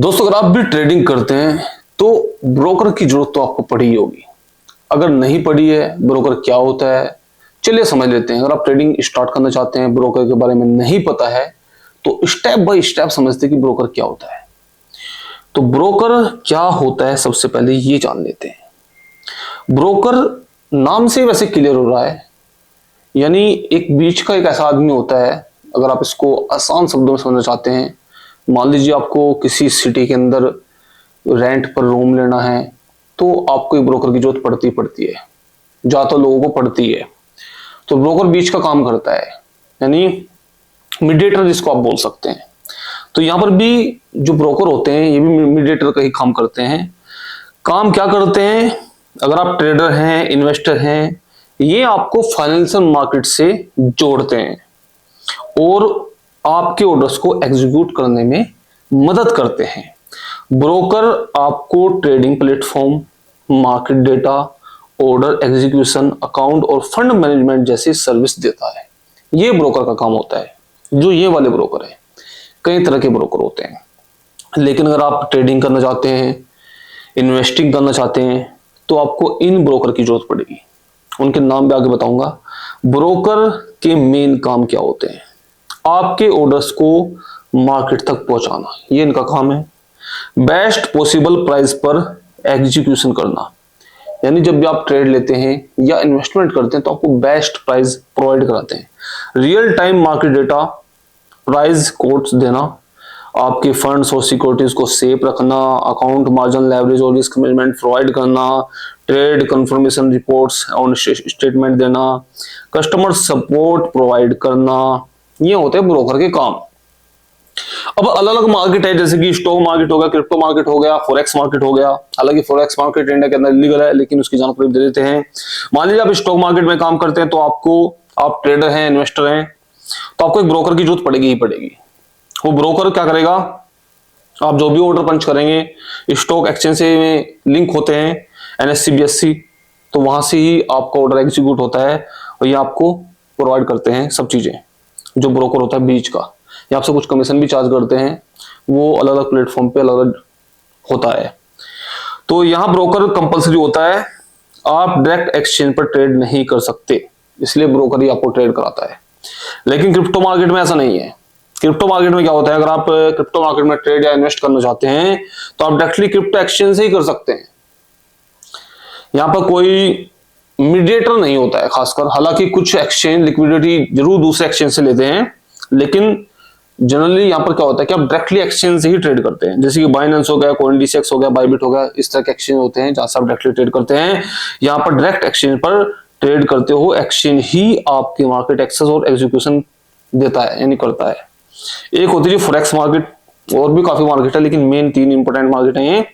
दोस्तों, अगर आप भी ट्रेडिंग करते हैं तो ब्रोकर की जरूरत तो आपको पड़ी ही होगी। अगर नहीं पड़ी है, ब्रोकर क्या होता है, चलिए समझ लेते हैं। अगर आप ट्रेडिंग स्टार्ट करना चाहते हैं, ब्रोकर के बारे में नहीं पता है, तो स्टेप बाय स्टेप समझते हैं कि ब्रोकर क्या होता है। तो ब्रोकर क्या होता है, सबसे पहले ये जान लेते हैं। ब्रोकर नाम से वैसे क्लियर हो रहा है, यानी एक बीच का एक ऐसा आदमी होता है। अगर आप इसको आसान शब्दों में समझना चाहते हैं, मान लीजिए आपको किसी सिटी के अंदर रेंट पर रूम लेना है, तो आपको एक ब्रोकर की जरूरत पड़ती है, ज्यादातर लोगों को पड़ती है। तो ब्रोकर बीच का काम करता है, यानी मीडिएटर जिसको आप बोल सकते हैं। तो यहां पर भी जो ब्रोकर होते हैं, ये भी मीडिएटर का ही काम करते हैं। काम क्या करते हैं? अगर आप ट्रेडर हैं, इन्वेस्टर हैं, ये आपको फाइनेंशियल मार्केट से जोड़ते हैं और आपके ऑर्डर्स को एग्जीक्यूट करने में मदद करते हैं। ब्रोकर आपको trading platform, market data, order execution, account और फंड मैनेजमेंट जैसी सर्विस देता है। ये ब्रोकर का काम होता है। जो ये वाले ब्रोकर है, कई तरह के ब्रोकर होते हैं, लेकिन अगर आप ट्रेडिंग करना चाहते हैं, इन्वेस्टिंग करना चाहते हैं, तो आपको इन ब्रोकर की जरूरत पड़ेगी। उनके नाम भी आगे बताऊंगा। ब्रोकर के मेन काम क्या होते हैं? आपके ऑर्डर्स को मार्केट तक पहुंचाना, ये इनका काम है। बेस्ट पॉसिबल प्राइस पर एग्जीक्यूशन करना, यानी जब भी आप ट्रेड लेते हैं या इन्वेस्टमेंट करते हैं तो आपको बेस्ट प्राइस प्रोवाइड कराते हैं। Real time market data, price quotes देना, आपके फंड्स और सिक्योरिटीज को सेफ रखना, अकाउंट मार्जिन, लेवरेज और रिस्क मैनेजमेंट प्रोवाइड करना, ट्रेड कंफर्मेशन रिपोर्ट्स और स्टेटमेंट देना, कस्टमर सपोर्ट प्रोवाइड करना, ये होते हैं ब्रोकर के काम। अब अलग अलग मार्केट है, जैसे कि स्टॉक मार्केट हो गया, क्रिप्टो मार्केट हो गया, फॉरेक्स मार्केट हो गया। हालांकि फॉरेक्स मार्केट इंडिया के अंदर इलीगल है, लेकिन उसकी जानकारी दे देते हैं। मान लीजिए आप स्टॉक मार्केट में काम करते हैं, तो आप ट्रेडर हैं, इन्वेस्टर हैं, तो आपको एक ब्रोकर की जरूरत पड़ेगी ही पड़ेगी। वो ब्रोकर क्या करेगा? आप जो भी ऑर्डर पंच करेंगे, स्टॉक एक्सचेंज से में लिंक होते हैं, NSE BSE, तो वहां से ही आपका ऑर्डर एग्जीक्यूट होता है और ये आपको प्रोवाइड करते हैं सब चीजें। जो ब्रोकर होता है बीच का, ये आपसे कुछ कमीशन भी चार्ज करते हैं, वो अलग अलग प्लेटफॉर्म पे अलग अलग होता है। तो यहाँ ब्रोकर कंपलसरी होता है। आप डायरेक्ट एक्सचेंज पर ट्रेड नहीं कर सकते, इसलिए ब्रोकर ही आपको ट्रेड कराता है। लेकिन क्रिप्टो मार्केट में ऐसा नहीं है। क्रिप्टो मार्केट में क्या होता है? अगर आप क्रिप्टो मार्केट में ट्रेड या इन्वेस्ट करना चाहते हैं, तो आप डायरेक्टली क्रिप्टो एक्सचेंज से ही कर सकते हैं। यहाँ पर कोई मीडिएटर नहीं होता है खासकर। हालांकि कुछ एक्सचेंज लिक्विडिटी जरूर दूसरे एक्सचेंज से लेते हैं, लेकिन जनरली यहाँ पर क्या होता है कि आप डायरेक्टली एक्सचेंज से ही ट्रेड करते हैं। जैसे कि बाइनेंस हो गया, CoinDCX हो गया, बाइबिट हो गया, इस तरह के एक्सचेंज होते हैं जहां से आप डायरेक्टली ट्रेड करते हैं। यहाँ पर डायरेक्ट एक्सचेंज पर ट्रेड करते हो, एक्सचेंज ही आपके मार्केट एक्सेस और एग्जीक्यूशन देता है, यानी करता है। एक होती है फॉरेक्स मार्केट, और भी काफी मार्केट है, लेकिन मेन 3 इंपोर्टेंट मार्केट है ये।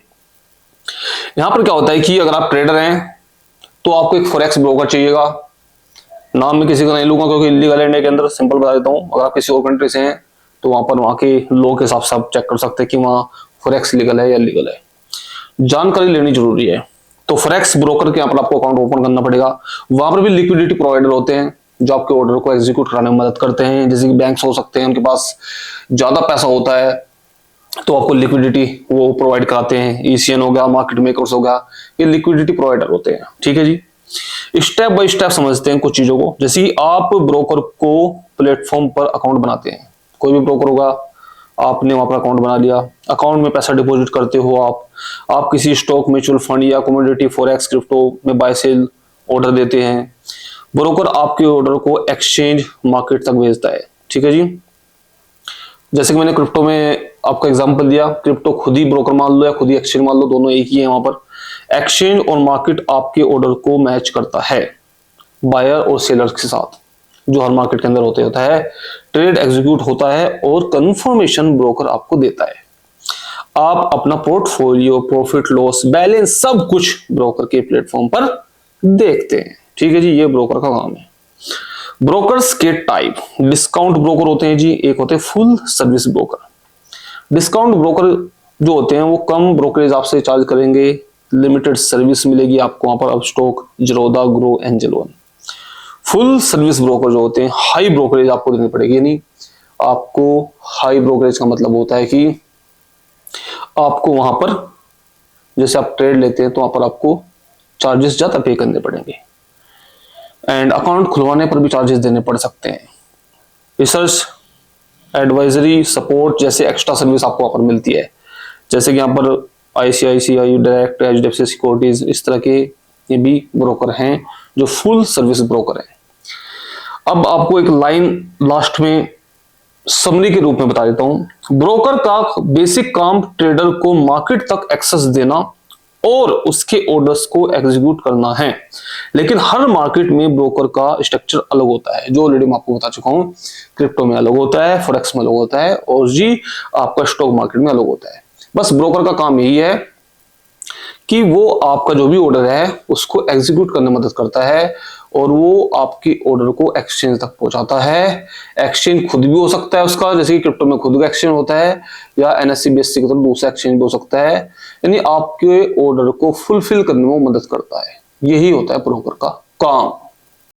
यहाँ पर क्या होता है कि अगर आप ट्रेडर हैं तो आपको एक फॉरेक्स ब्रोकर चाहिएगा। नाम में किसी का नहीं लूंगा क्योंकि इलीगल है इंडिया के अंदर, सिंपल बता देता हूँ। अगर आप किसी और कंट्री से हैं तो वहां के लॉ के हिसाब से आप चेक कर सकते हैं कि वहां फॉरेक्स लीगल है या इलीगल है। जानकारी लेनी जरूरी है। तो फॉरेक्स ब्रोकर के यहाँ पर आपको अकाउंट ओपन करना पड़ेगा। वहां पर भी लिक्विडिटी प्रोवाइडर होते हैं जो आपके ऑर्डर को एग्जीक्यूट कराने में मदद करते हैं। जैसे कि बैंक्स हो सकते हैं, उनके पास ज्यादा पैसा होता है तो आपको लिक्विडिटी वो प्रोवाइड कराते हैं। ECN हो गया, मार्केट मेकर्स हो गया, ये लिक्विडिटी प्रोवाइडर होते हैं। ठीक है जी, स्टेप बाय स्टेप समझते हैं कुछ चीजों को। जैसे आप ब्रोकर को प्लेटफॉर्म पर अकाउंट बनाते हैं, कोई भी ब्रोकर होगा, आपने वहां पर अकाउंट बना लिया, अकाउंट में पैसा डिपॉजिट करते हो। आप किसी स्टॉक, म्यूचुअल फंड या कमोडिटी, फॉरेक्स, क्रिप्टो में बाय सेल ऑर्डर देते हैं। ब्रोकर आपके ऑर्डर को एक्सचेंज मार्केट तक भेजता है। ठीक है जी, जैसे कि मैंने क्रिप्टो में आपका एग्जांपल दिया, क्रिप्टो खुद ही ब्रोकर मान लो या खुद ही एक्सचेंज मान लो, दोनों एक ही है। वहां पर एक्सचेंज और मार्केट आपके ऑर्डर को मैच करता है बायर और सेलर के साथ, जो हर मार्केट के अंदर होता है। ट्रेड एग्जीक्यूट होता है और कंफर्मेशन ब्रोकर आपको देता है। आप अपना पोर्टफोलियो, प्रॉफिट लॉस, बैलेंस सब कुछ ब्रोकर के प्लेटफॉर्म पर देखते हैं। ठीक है जी, ये ब्रोकर का काम है। ब्रोकर्स के टाइप, डिस्काउंट ब्रोकर होते हैं जी, एक होते हैं full service broker. Discount broker जो होते हैं वो कम ब्रोकरेज आपसे चार्ज करेंगे, लिमिटेड सर्विस मिलेगी आपको वहां पर। अब stock, Zerodha, grow, angel one. Full service broker जो होते हैं हाई ब्रोकरेज आपको देनी पड़ेगी। यानी आपको हाई ब्रोकरेज का मतलब होता है कि आपको वहां पर, जैसे आप ट्रेड लेते हैं तो वहां पर आपको चार्जेस ज्यादा पे करने पड़ेंगे, एंड अकाउंट खुलवाने पर भी चार्जेस देने पड़ सकते हैं। रिसर्च, एडवाइजरी, सपोर्ट जैसे एक्स्ट्रा सर्विस आपको वहां पर मिलती है, जैसे कि यहाँ पर आईसीआईसीआई, डायरेक्ट, एचडीएफसी सिक्योरिटीज, इस तरह के ये भी ब्रोकर हैं जो फुल सर्विस ब्रोकर हैं। अब आपको एक लाइन लास्ट में समरी के रूप में बता देता हूं। ब्रोकर का बेसिक काम ट्रेडर को मार्केट तक एक्सेस देना और उसके ऑर्डर्स को एग्जीक्यूट करना है, लेकिन हर मार्केट में ब्रोकर का स्ट्रक्चर अलग होता है, जो ऑलरेडी मैं आपको बता चुका हूं। क्रिप्टो में अलग होता है, फॉरेक्स में अलग होता है, और जी आपका स्टॉक मार्केट में अलग होता है। बस ब्रोकर का काम यही है कि वो आपका जो भी ऑर्डर है उसको एग्जीक्यूट करने में मदद करता है, और वो आपकी ऑर्डर को एक्सचेंज तक पहुंचाता है। एक्सचेंज खुद भी हो सकता है उसका, जैसे कि क्रिप्टो में खुद का एक्सचेंज होता है, या एनएससी बीएससी की तरफ दूसरा एक्सचेंज भी हो सकता है। यानी आपके ऑर्डर को फुलफिल करने में मदद करता है। यही होता है ब्रोकर का काम।